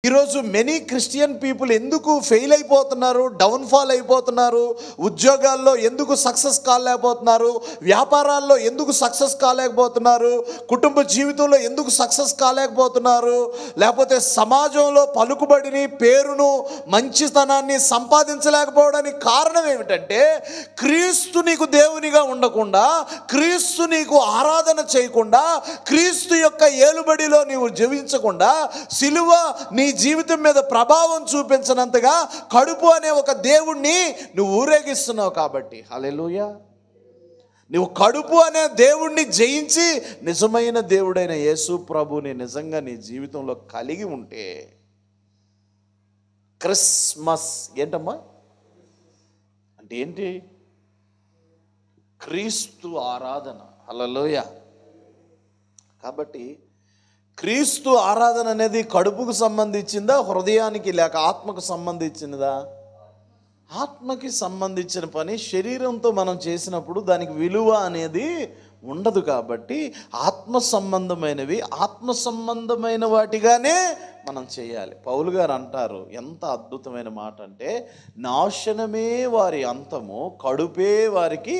ఈరోజు many Christian people ఎందుకు fail అయిపోతున్నారు, డౌన్ఫాల్ అయిపోతున్నారు, ఉద్యోగాల్లో ఎందుకు సక్సెస్ కాలేకపోతున్నారు, వ్యాపారాల్లో ఎందుకు సక్సెస్ కాలేకపోతున్నారు, కుటుంబ జీవితంలో ఎందుకు సక్సెస్ కాలేకపోతున్నారు, లేకపోతే సమాజంలో పలుకుబడిని, పేరును, మంచితనాన్ని సంపాదించలేకపోవడానికి కారణం ఏమిటంటే క్రీస్తు నీకు దేవునిగా ఉండకుండా, క్రీస్తు నీకు ఆరాధన చేయకుండా, క్రీస్తు యొక్క ఏలుబడిలో నీవు జీవించకుండా, సిలువ నీ జీవితం మీద ప్రభావం చూపించినంతగా కడుపు అనే ఒక దేవుణ్ణి నువ్వు ఊరేగిస్తున్నావు. కాబట్టి హల్లెలూయా, నువ్వు కడుపు అనే దేవుణ్ణి జయించి నిజమైన దేవుడైన యేసు ప్రభుని నిజంగా నీ జీవితంలో కలిగి ఉంటే క్రిస్మస్ ఏంటమ్మా అంటే ఏంటి? క్రీస్తు ఆరాధన. హల్లెలూయా. కాబట్టి క్రీస్తు ఆరాధన అనేది కడుపుకు సంబంధించిందా, హృదయానికి లేక ఆత్మకు సంబంధించినదా? ఆత్మకి సంబంధించిన పని. శరీరంతో మనం చేసినప్పుడు దానికి విలువ అనేది ఉండదు. కాబట్టి ఆత్మ సంబంధమైనవి ఆత్మ సంబంధమైన వాటిగానే మనం చేయాలి. పౌలు గారు అంటారు, ఎంత అద్భుతమైన మాట అంటే, నాశనమే వారి అంతము, కడుపే వారికి.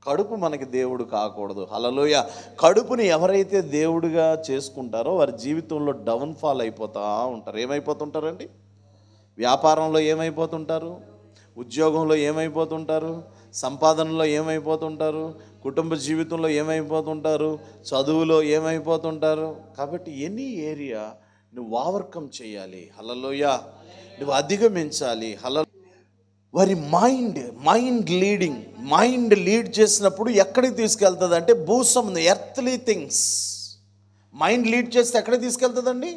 కడుపు మనకి దేవుడు కాకూడదు. హల్లెలూయా. కడుపుని ఎవరైతే దేవుడిగా చేసుకుంటారో వారి జీవితంలో డౌన్ఫాల్ అయిపోతూ ఉంటారు. ఏమైపోతుంటారండి? వ్యాపారంలో ఏమైపోతుంటారు, ఉద్యోగంలో ఏమైపోతుంటారు, సంపాదనలో ఏమైపోతుంటారు, కుటుంబ జీవితంలో ఏమైపోతుంటారు, చదువులో ఏమైపోతుంటారు. కాబట్టి ఎనీ ఏరియా నువ్వు ఓవర్కమ్ చేయాలి. హల్లెలూయా. నువ్వు అధిగమించాలి. వారి మైండ్ లీడ్ చేసినప్పుడు ఎక్కడికి తీసుకెళ్తుంది అంటే భూసంబంధం, ఎర్త్లీ థింగ్స్. మైండ్ లీడ్ చేస్తే ఎక్కడికి తీసుకెళ్తుందండి?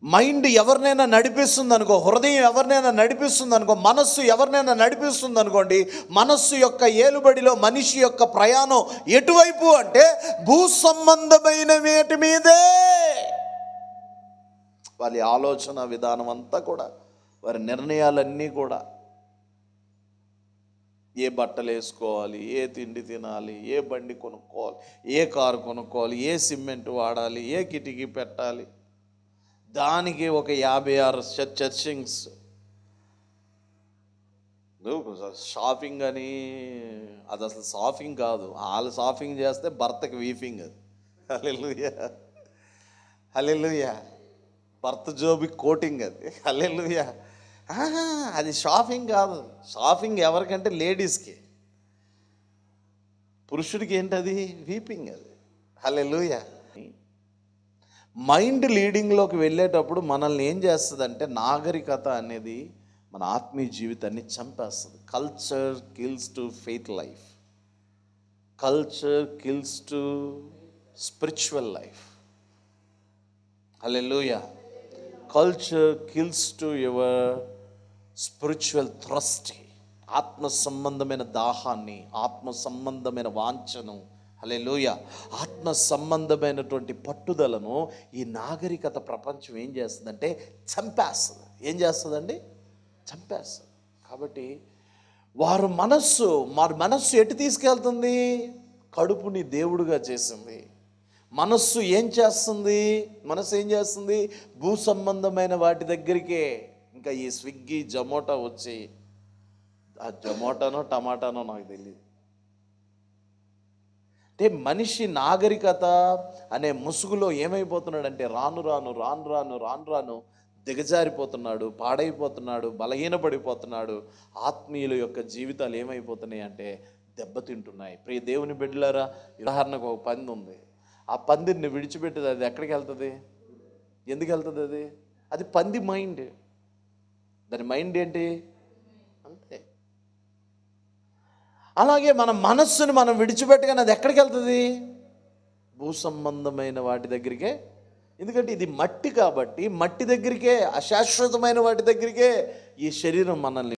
మైండ్ ఎవరినైనా నడిపిస్తుంది అనుకో, హృదయం ఎవరినైనా నడిపిస్తుంది అనుకో, మనస్సు ఎవరినైనా నడిపిస్తుంది అనుకోండి, మనస్సు యొక్క ఏలుబడిలో మనిషి యొక్క ప్రయాణం ఎటువైపు అంటే భూ సంబంధమైన వేటి మీదే. వారి ఆలోచన విధానం అంతా కూడా, వారి నిర్ణయాలన్నీ కూడా ఏ బట్టలు వేసుకోవాలి, ఏ తిండి తినాలి, ఏ బండి కొనుక్కోవాలి, ఏ కారు కొనుక్కోవాలి, ఏ సిమెంట్ వాడాలి, ఏ కిటికీ పెట్టాలి, దానికి ఒక 56 సెర్చింగ్స్. షాపింగ్ అని, అది అసలు షాపింగ్ కాదు. వాళ్ళు షాపింగ్ చేస్తే భర్తకి వీపింగ్. అది హల్లెలూయా, హల్లెలూయా. భర్త జోబి కోటింగ్ అది. హల్లెలూయా. అది షాపింగ్ కాదు. షాపింగ్ ఎవరికంటే లేడీస్కి. పురుషుడికి ఏంటది? వీపింగ్ అది. హల్లెలూయా. మైండ్ లీడింగ్లోకి వెళ్ళేటప్పుడు మనల్ని ఏం చేస్తుందంటే నాగరికత అనేది మన ఆత్మీయ జీవితాన్ని చంపేస్తుంది. Culture kills to faith life, culture kills to spiritual life. Hallelujah. Culture kills to your spiritual thrust. ఆత్మ సంబంధమైన దాహాన్ని, ఆత్మ సంబంధమైన వాంఛను, హల్లెలూయా, ఆత్మ సంబంధమైనటువంటి పట్టుదలను ఈ నాగరికత ప్రపంచం ఏం చేస్తుందంటే చంపేస్తుంది. ఏం చేస్తుందండి? చంపేస్తుంది. కాబట్టి వారి మనస్సు ఎటు తీసుకెళ్తుంది? కడుపుని దేవుడుగా చేసింది. మనస్సు ఏం చేస్తుంది? మనస్సు ఏం చేస్తుంది? భూ సంబంధమైన వాటి దగ్గరికే. ఇంకా ఈ స్విగ్గీ, జొమాటో వచ్చి, ఆ జొమాటోనో టమాటానో నాకు తెలియదు, అంటే మనిషి నాగరికత అనే ముసుగులో ఏమైపోతున్నాడంటే రాను రాను దిగజారిపోతున్నాడు, పాడైపోతున్నాడు, బలహీనపడిపోతున్నాడు. ఆత్మీయుల యొక్క జీవితాలు ఏమైపోతున్నాయి అంటే దెబ్బతింటున్నాయి. ప్రియ దేవుని బిడ్డలారా, ఉదాహరణకు ఒక పంది ఉంది. ఆ పందిని విడిచిపెట్టేది, అది ఎక్కడికి వెళ్తుంది? ఎందుకు వెళ్తుంది? అది పంది మైండ్. దాని మైండ్ ఏంటి? అంతే. అలాగే మన మనస్సును మనం విడిచిపెట్టగానే అది ఎక్కడికి వెళ్తుంది? భూ సంబంధమైన వాటి దగ్గరికే. ఎందుకంటే ఇది మట్టి, కాబట్టి మట్టి దగ్గరికే, అశాశ్వతమైన వాటి దగ్గరికే ఈ శరీరం మనల్ని